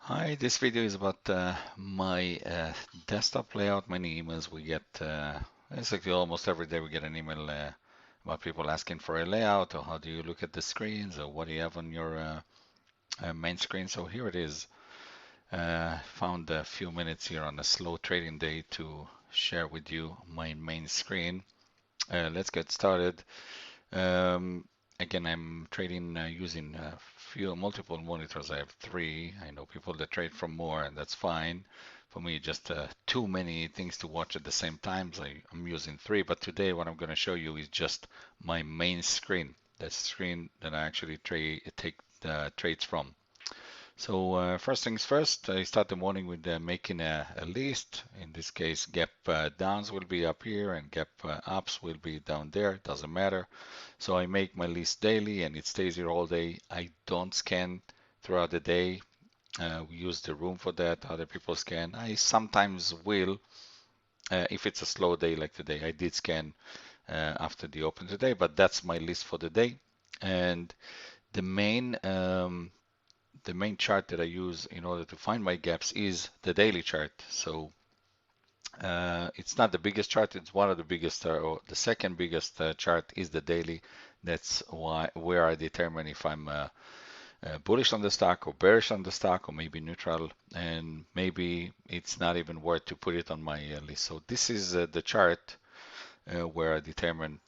Hi, this video is about my desktop layout, many emails we get. Basically, almost every day we get an email about people asking for a layout, or how do you look at the screens, or what do you have on your main screen. So here it is. Found a few minutes here on a slow trading day to share with you my main screen. Let's get started. Um, Again, I'm trading using few multiple monitors. I have three. I know people that trade from more, and that's fine. For me, just too many things to watch at the same time. So I'm using three. But today, what I'm going to show you is just my main screen. The screen that I actually take trades from. So first things first, I start the morning with making a list. In this case, gap downs will be up here and gap ups will be down there. Doesn't matter. So I make my list daily and it stays here all day. I don't scan throughout the day. We use the room for that. Other people scan. I sometimes will, if it's a slow day like today. I did scan after the open today, but that's my list for the day. And the main the main chart that I use in order to find my gaps is the daily chart. So it's not the biggest chart, it's one of the biggest, or the second biggest chart is the daily. That's where I determine if I'm bullish on the stock or bearish on the stock or maybe neutral, and maybe it's not even worth to put it on my list. So this is the chart where I determine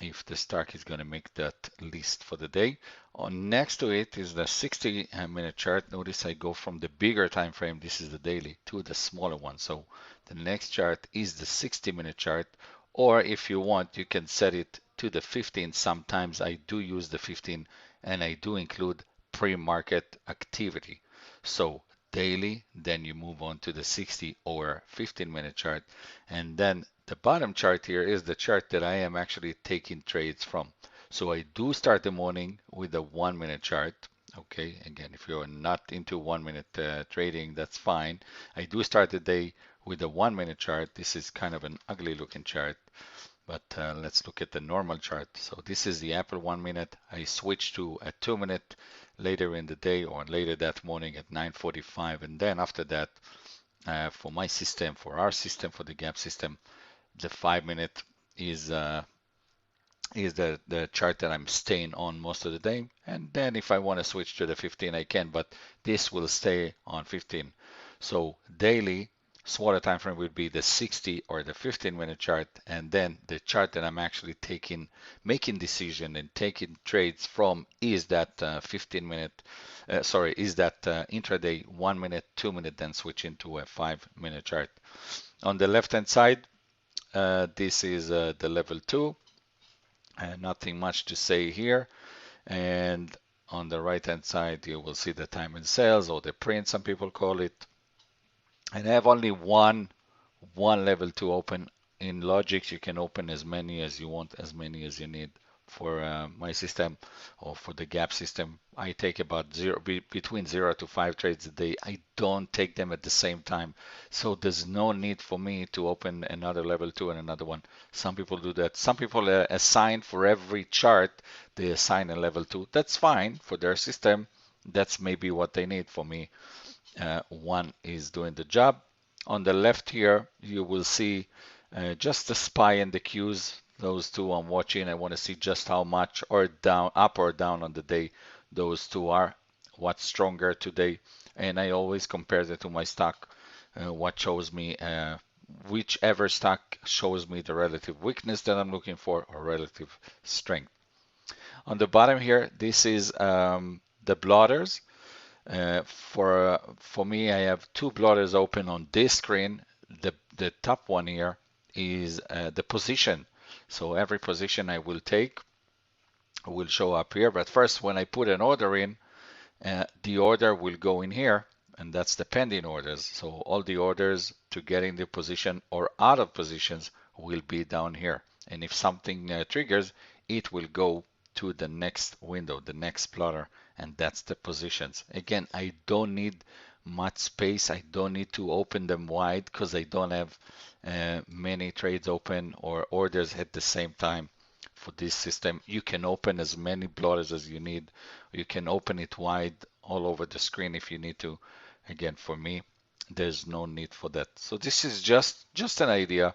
if the stock is going to make that list for the day. On next to it is the 60-minute chart. Notice I go from the bigger time frame, this is the daily, to the smaller one. So the next chart is the 60-minute chart, or if you want, you can set it to the 15. Sometimes I do use the 15 and I do include pre-market activity. So daily, then you move on to the 60 or 15-minute chart, and then the bottom chart here is the chart that I am actually taking trades from. So I do start the morning with a 1 minute chart. Okay, again, if you're not into 1 minute trading, that's fine. I do start the day with a 1 minute chart. This is kind of an ugly looking chart, but let's look at the normal chart. So this is the Apple 1 minute. I switch to a 2 minute later in the day or later that morning at 9:45, and then after that, for my system, for our system, for the gap system, the 5 minute is the chart that I'm staying on most of the day. And then if I want to switch to the 15, I can, but this will stay on 15. So daily smaller time frame would be the 60 or the 15-minute chart, and then the chart that I'm actually making decision and taking trades from is that 15-minute, is that intraday 1 minute, 2 minute, then switch into a 5 minute chart. On the left-hand side, this is the level 2, nothing much to say here. And on the right hand side, you will see the time and sales, or the print, some people call it. And I have only one level 2 open. In Logix, you can open as many as you want, as many as you need. For my system or for the gap system, I take about between 0 to 5 trades a day. I don't take them at the same time, so there's no need for me to open another level 2 and another one. Some people do that. Some people assign for every chart, they assign a level 2. That's fine for their system. That's maybe what they need. For me, one is doing the job. On the left here, you will see just the SPY and the Qs. Those two I'm watching. I want to see just how much or down, up or down on the day those two are. What's stronger today? And I always compare that to my stock. What shows me, whichever stock shows me the relative weakness that I'm looking for or relative strength. On the bottom here, this is the blotters. For me, I have two plotters open on this screen. The top one here is the position. So every position I will take will show up here. But first, when I put an order in, the order will go in here, and that's the pending orders. So all the orders to get in the position or out of positions will be down here. And if something triggers, it will go to the next window, the next plotter, and that's the positions. Again, I don't need much space. I don't need to open them wide because I don't have many trades open or orders at the same time. For this system, you can open as many plotters as you need. You can open it wide all over the screen if you need to. Again, for me, there's no need for that. So this is just an idea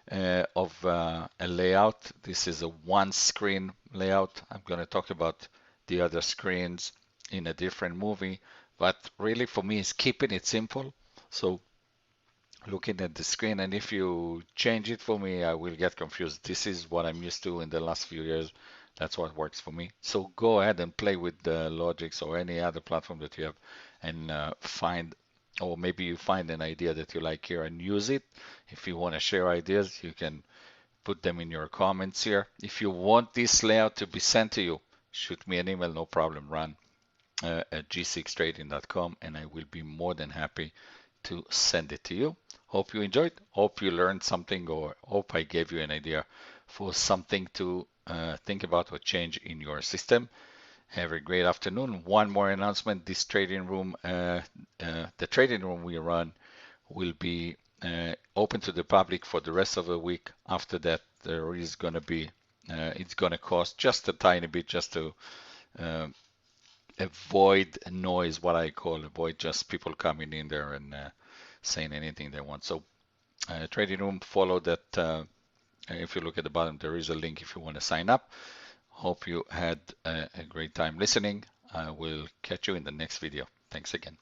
of a layout. This is a one screen layout. I'm going to talk about the other screens in a different movie, but really for me is keeping it simple. So looking at the screen, and if you change it for me, I will get confused. This is what I'm used to in the last few years. That's what works for me. So go ahead and play with the Logix or any other platform that you have and find, or maybe you find an idea that you like here and use it. If you want to share ideas, you can put them in your comments here. If you want this layout to be sent to you, shoot me an email, no problem, Ron at g6trading.com, and I will be more than happy to send it to you. Hope you enjoyed. Hope you learned something, or hope I gave you an idea for something to think about or change in your system. Have a great afternoon. One more announcement: this trading room, the trading room we run, will be open to the public for the rest of the week. After that, there is going to be, it's going to cost just a tiny bit just to uh, avoid noise, what I call avoid just people coming in there and saying anything they want. So trading room, follow that. If you look at the bottom, there is a link if you want to sign up. Hope you had a great time listening. I will catch you in the next video. Thanks again.